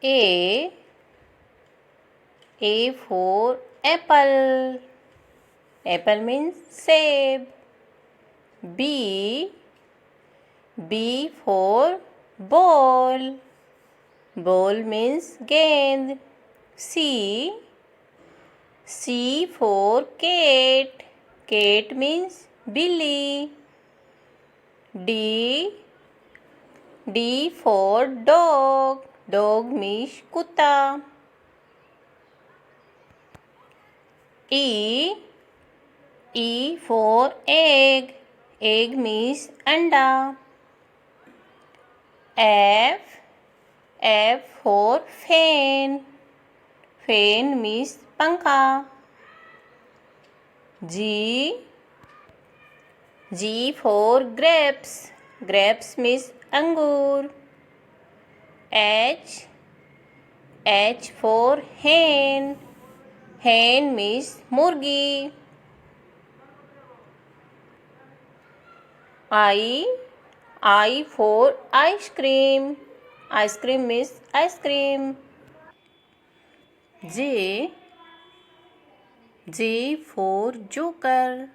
A. A for apple. Apple means save. B. B for ball. Ball means gend. C. C for cat. Cat means billy. D. D for dog. Dog means kutta. E. E for egg. Egg means anda. F. F for fan. Fan means pankha. G. G for grapes. Grapes means angur. H. H for hen. Hen means murgi. I for ice cream. Ice cream means ice cream. J. J for joker.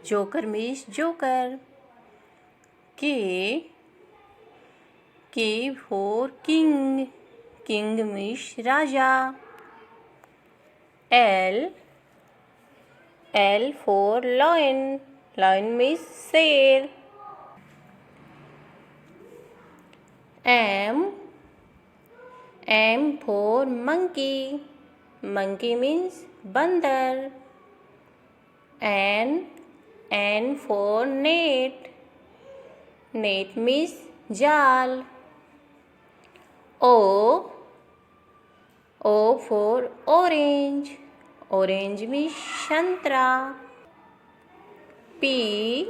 Joker means joker. K. K for king. King means raja. L. L for lion. Lion means sher. M. M for monkey. Monkey means bandar. N. N for net. Net means jal. O. O for orange. Orange means shantra. P.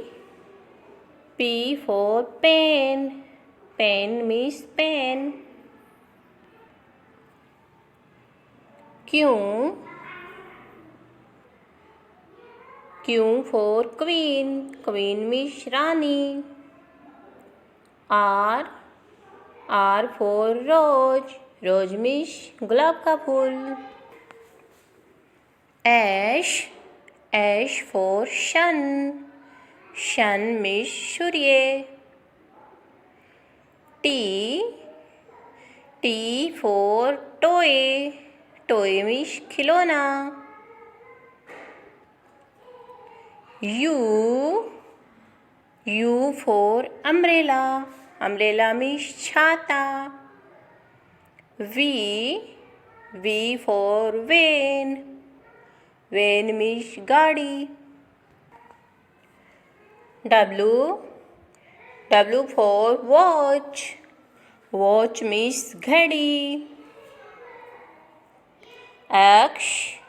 P for pen. Pen means pen. Q. Q for queen. Queen means Rani. R. R for rose. Rose means gulab ka phool. S. S for sun. Sun means Surya. T. T for toy. Toy means khilona. U. U for umbrella. Umbrella means chhata. V. V for van. Van means gaadi. W. W for watch. Watch means ghadi. X.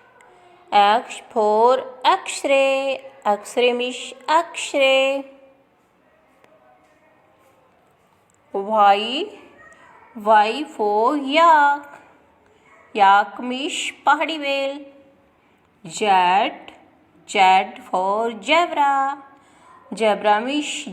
X for X-ray. X-ray means X-ray. Y. Y for yak. Yak means pahadi whale. Z. Z for zebra. Zebra means